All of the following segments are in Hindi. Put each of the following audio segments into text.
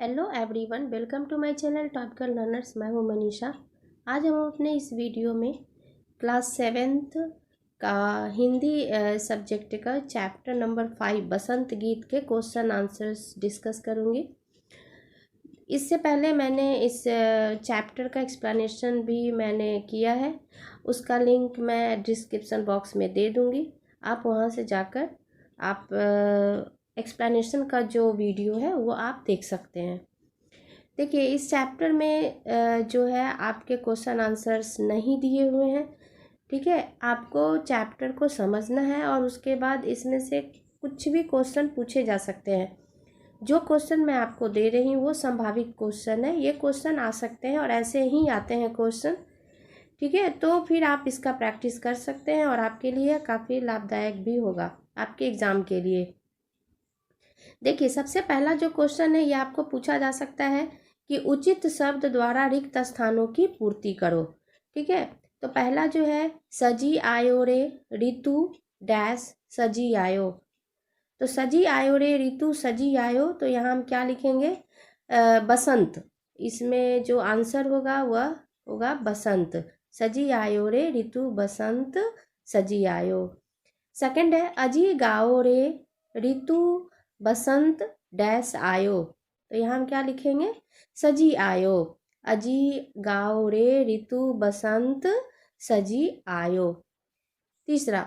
Hello everyone, welcome to my channel topical learners. मैं हूं मनीषा। आज हम अपने इस वीडियो में क्लास 7th का हिंदी सब्जेक्ट का चैप्टर नंबर 5 बसंत गीत के क्वेश्चन आंसर्स डिस्कस करूंगी। इससे पहले मैंने इस चैप्टर का एक्सप्लेनेशन भी मैंने किया है, उसका लिंक मैं डिस्क्रिप्शन बॉक्स में दे दूंगी। आप वहां से जाकर आप एक्सप्लेनेशन का जो वीडियो है वो आप देख सकते हैं। देखिए, इस चैप्टर में जो है आपके क्वेश्चन आंसर्स नहीं दिए हुए हैं। ठीक है, आपको चैप्टर को समझना है और उसके बाद इसमें से कुछ भी क्वेश्चन पूछे जा सकते हैं। जो क्वेश्चन मैं आपको दे रही हूँ वो संभावित क्वेश्चन है, ये क्वेश्चन आ सकते हैं और ऐसे ही आते हैं क्वेश्चन। ठीक है, तो फिर आप इसका प्रैक्टिस कर सकते हैं और आपके लिए काफ़ी लाभदायक भी होगा आपके एग्ज़ाम के लिए। देखिए, सबसे पहला जो क्वेश्चन है ये आपको पूछा जा सकता है कि उचित शब्द द्वारा रिक्त स्थानों की पूर्ति करो। ठीक है, तो पहला जो है सजी आयो रे ऋतु डैश सजी आयो। तो सजी आयो रे ऋतु सजी आयो, तो यहाँ हम क्या लिखेंगे? बसंत। इसमें जो आंसर होगा वह होगा बसंत। सजी आयो रे ऋतु बसंत सजी आयो। सेकंड है अजी गाओ रे ऋतु बसंत डैश आयो। तो यहाँ हम क्या लिखेंगे? सजी आयो। अजी गाओ रे ऋतु बसंत सजी आयो। तीसरा,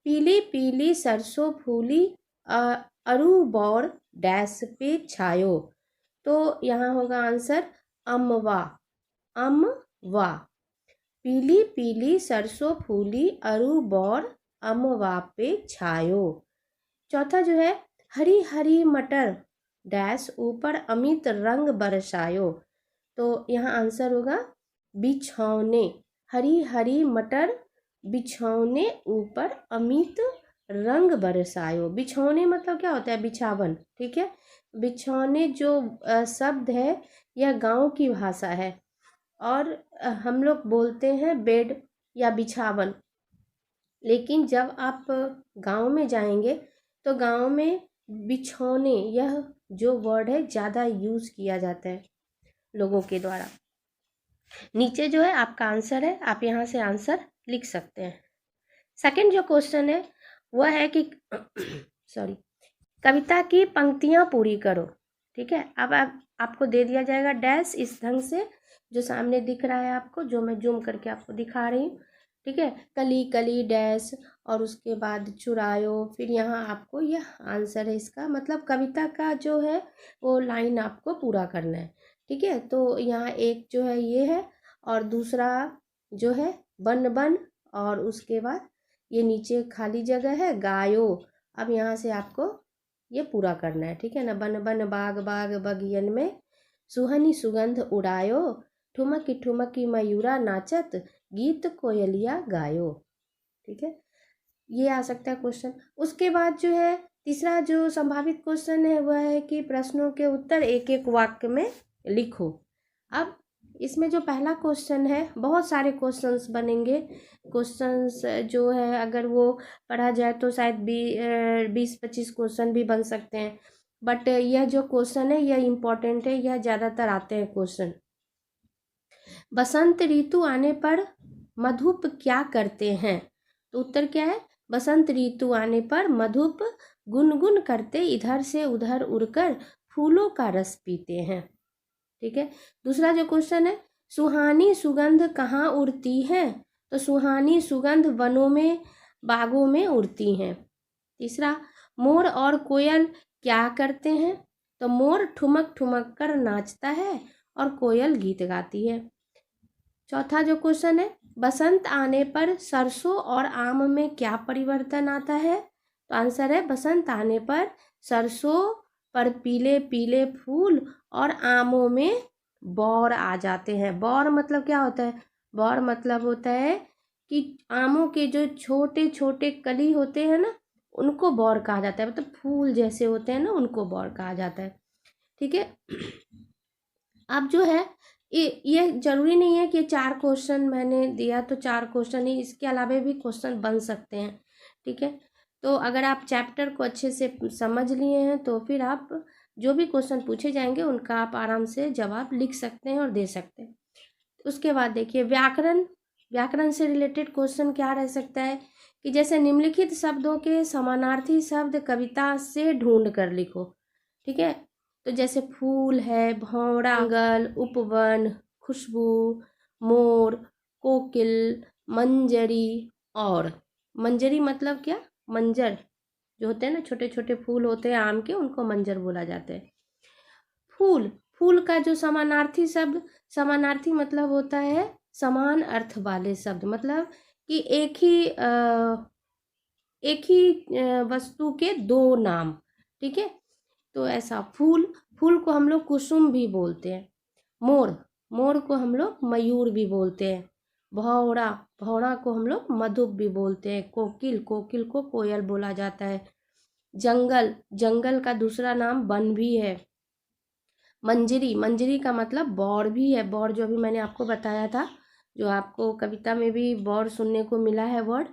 पीली पीली सरसों फूली अरु बौर डैश पे छायो। तो यहाँ होगा आंसर अमवा। अमवा। पीली पीली सरसों फूली अरु बौर अमवा पे छायो। चौथा जो है हरी हरी मटर डैश ऊपर अमित रंग बरसायो। तो यहाँ आंसर होगा बिछौने। हरी हरी मटर बिछौने ऊपर अमित रंग बरसायो। बिछौने मतलब क्या होता है? बिछावन। ठीक है, बिछौने जो शब्द है यह गांव की भाषा है और हम लोग बोलते हैं बेड या बिछावन। लेकिन जब आप गांव में जाएंगे तो गांव में बिछौने यह जो वर्ड है ज़्यादा यूज़ किया जाता है लोगों के द्वारा। नीचे जो है आपका आंसर है, आप यहाँ से आंसर लिख सकते हैं। सेकंड जो क्वेश्चन है वह है कि सॉरी, कविता की पंक्तियाँ पूरी करो। ठीक है, अब आपको दे दिया जाएगा डैश इस ढंग से जो सामने दिख रहा है आपको, जो मैं जूम करके आपको दिखा रही हूँ। ठीक है, कली कली डैश और उसके बाद चुरायो। फिर यहाँ आपको यह आंसर है, इसका मतलब कविता का जो है वो लाइन आपको पूरा करना है। ठीक है, तो यहाँ एक जो है ये है और दूसरा जो है बन बन और उसके बाद ये नीचे खाली जगह है गायो। अब यहाँ से आपको ये पूरा करना है। ठीक है ना, बन बन बाग बाग बगियन में सुहनी सुगंध उड़ायो ठुमकी ठुमकी मयूरा नाचत गीत कोयलिया गायो। ठीक है, ये आ सकता है क्वेश्चन। उसके बाद जो है तीसरा जो संभावित क्वेश्चन है वह है कि प्रश्नों के उत्तर एक एक वाक्य में लिखो। अब इसमें जो पहला क्वेश्चन है, बहुत सारे क्वेश्चंस बनेंगे। क्वेश्चंस जो है अगर वो पढ़ा जाए तो शायद 20-25 क्वेश्चन भी बन सकते हैं, बट यह जो क्वेश्चन है यह इम्पोर्टेंट है, यह ज़्यादातर आते हैं क्वेश्चन। बसंत ऋतु आने पर मधुप क्या करते हैं? तो उत्तर क्या है? बसंत ऋतु आने पर मधुप गुनगुन करते इधर से उधर उड़कर फूलों का रस पीते हैं। ठीक है, दूसरा जो क्वेश्चन है सुहानी सुगंध कहाँ उड़ती है? तो सुहानी सुगंध वनों में बागों में उड़ती हैं। तीसरा, मोर और कोयल क्या करते हैं? तो मोर ठुमक ठुमक कर नाचता है और कोयल गीत गाती है। चौथा जो क्वेश्चन है बसंत आने पर सरसों और आम में क्या परिवर्तन आता है? तो आंसर है बसंत आने पर सरसों पर पीले पीले फूल और आमों में बौर आ जाते हैं। बौर मतलब क्या होता है? बौर मतलब होता है कि आमों के जो छोटे छोटे कली होते हैं ना, उनको बौर कहा जाता है। मतलब फूल जैसे होते हैं ना, उनको बौर कहा जाता है। ठीक है, अब जो है ये जरूरी नहीं है कि 4 क्वेश्चन मैंने दिया तो 4 क्वेश्चन ही, इसके अलावा भी क्वेश्चन बन सकते हैं। ठीक है, तो अगर आप चैप्टर को अच्छे से समझ लिए हैं तो फिर आप जो भी क्वेश्चन पूछे जाएंगे उनका आप आराम से जवाब लिख सकते हैं और दे सकते हैं। उसके बाद देखिए व्याकरण, व्याकरण से रिलेटेड क्वेश्चन क्या रह सकता है कि जैसे निम्नलिखित शब्दों के समानार्थी शब्द कविता से ढूंढ कर लिखो। ठीक है, तो जैसे फूल है, भौरा, जंगल, उपवन, खुशबू, मोर, कोकिल, मंजरी। और मंजरी मतलब क्या, मंजर जो होते हैं ना, छोटे छोटे फूल होते हैं आम के, उनको मंजर बोला जाता है। फूल, फूल का जो समानार्थी शब्द, समानार्थी मतलब होता है समान अर्थ वाले शब्द, मतलब कि एक ही वस्तु के दो नाम। ठीक है, तो ऐसा फूल, फूल को हम लोग कुसुम भी बोलते हैं। मोर, मोर को हम लोग मयूर भी बोलते हैं। भौरा, भौरा को हम लोग मधुप भी बोलते हैं। कोकिल, कोकिल को कोयल बोला जाता है। जंगल, जंगल का दूसरा नाम वन भी है। मंजरी, मंजरी का मतलब बौर भी है, बौर जो अभी मैंने आपको बताया था, जो आपको कविता में भी बौर सुनने को मिला है वर्ड।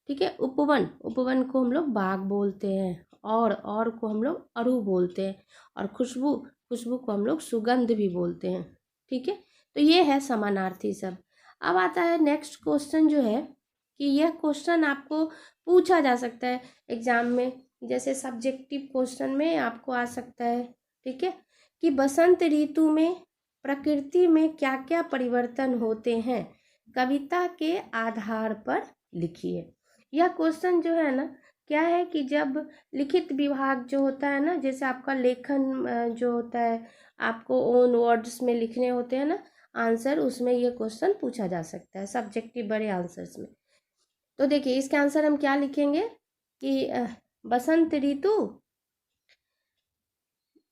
ठीक है, उपवन, उपवन को हम लोग बाग बोलते हैं। और को हम लोग अरु बोलते हैं। और खुशबू, खुशबू को हम लोग सुगंध भी बोलते हैं। ठीक है, तो ये है समानार्थी शब्द। अब आता है नेक्स्ट क्वेश्चन जो है कि यह क्वेश्चन आपको पूछा जा सकता है एग्जाम में, जैसे सब्जेक्टिव क्वेश्चन में आपको आ सकता है। ठीक है, कि बसंत ऋतु में प्रकृति में क्या क्या परिवर्तन होते हैं, कविता के आधार पर लिखिए। यह क्वेश्चन जो है ना, क्या है कि जब लिखित विभाग जो होता है ना, जैसे आपका लेखन जो होता है, आपको ओन वर्ड्स में लिखने होते हैं ना आंसर, उसमें यह क्वेश्चन पूछा जा सकता है सब्जेक्टिव बड़े आंसर्स में। तो देखिए इसके आंसर हम क्या लिखेंगे कि बसंत ऋतु,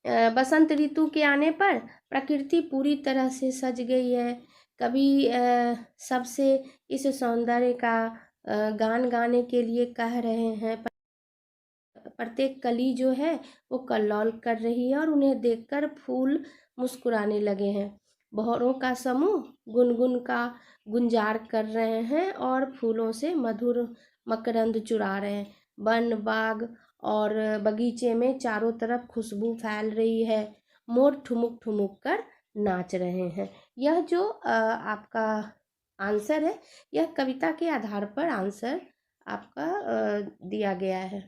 बसंत ऋतु के आने पर प्रकृति पूरी तरह से सज गई है। कवि सबसे इस सौंदर्य का गान गाने के लिए कह रहे हैं। प्रत्येक कली जो है वो कल्लोल कर रही है और उन्हें देखकर फूल मुस्कुराने लगे हैं। भौरों का समूह गुनगुन का गुंजार कर रहे हैं और फूलों से मधुर मकरंद चुरा रहे हैं। वन, बाग और बगीचे में चारों तरफ खुशबू फैल रही है। मोर ठुमुक ठुमुक कर नाच रहे हैं। यह जो आपका आंसर है, यह कविता के आधार पर आंसर आपका दिया गया है।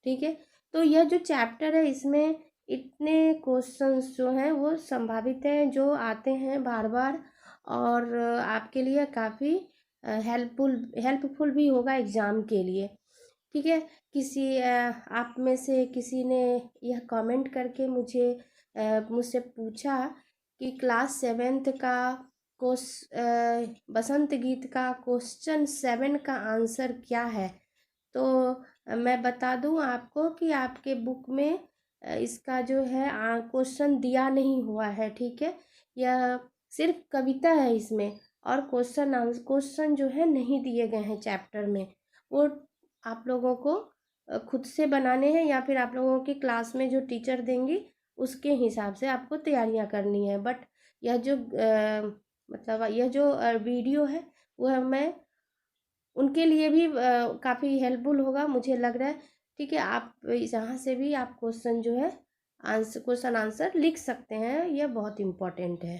ठीक है, तो यह जो चैप्टर है इसमें इतने क्वेश्चंस जो हैं वो संभावित हैं, जो आते हैं बार बार, और आपके लिए काफ़ी हेल्पफुल भी होगा एग्ज़ाम के लिए। ठीक है, किसी आप में से किसी ने यह कमेंट करके मुझसे पूछा कि क्लास 7th का बसंत गीत का क्वेश्चन 7 का आंसर क्या है। तो मैं बता दूं आपको कि आपके बुक में इसका जो है क्वेश्चन दिया नहीं हुआ है। ठीक है, यह सिर्फ कविता है इसमें, और क्वेश्चन जो है नहीं दिए गए हैं चैप्टर में। वो आप लोगों को खुद से बनाने हैं, या फिर आप लोगों की क्लास में जो टीचर देंगी उसके हिसाब से आपको तैयारियां करनी है। बट यह जो मतलब यह जो वीडियो है वह मैं उनके लिए भी काफ़ी हेल्पफुल होगा मुझे लग रहा है। ठीक है, आप यहाँ से भी आप क्वेश्चन जो है क्वेश्चन आंसर लिख सकते हैं, यह बहुत इम्पोर्टेंट है।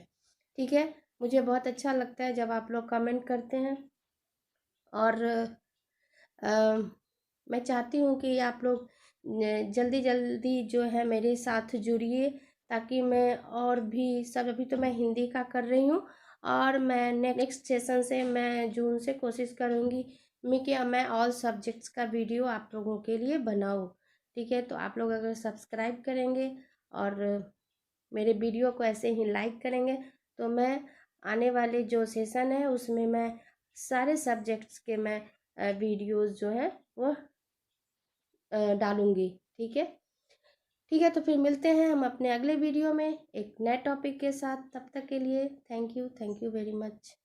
ठीक है, मुझे बहुत अच्छा लगता है जब आप लोग कमेंट करते हैं, और मैं चाहती हूँ कि आप लोग जल्दी जल्दी जो है मेरे साथ जुड़िए, ताकि मैं और भी सब, अभी तो मैं हिंदी का कर रही हूँ, और मैं नेक्स्ट सेशन से मैं जून से कोशिश करूँगी मैं ऑल सब्जेक्ट्स का वीडियो आप लोगों के लिए बनाऊँ। ठीक है, तो आप लोग अगर सब्सक्राइब करेंगे और मेरे वीडियो को ऐसे ही लाइक करेंगे, तो मैं आने वाले जो सेशन है उसमें मैं सारे सब्जेक्ट्स के मैं वीडियोस जो है वो डालूँगी। ठीक है, ठीक है, तो फिर मिलते हैं हम अपने अगले वीडियो में एक नए टॉपिक के साथ। तब तक के लिए थैंक यू वेरी मच।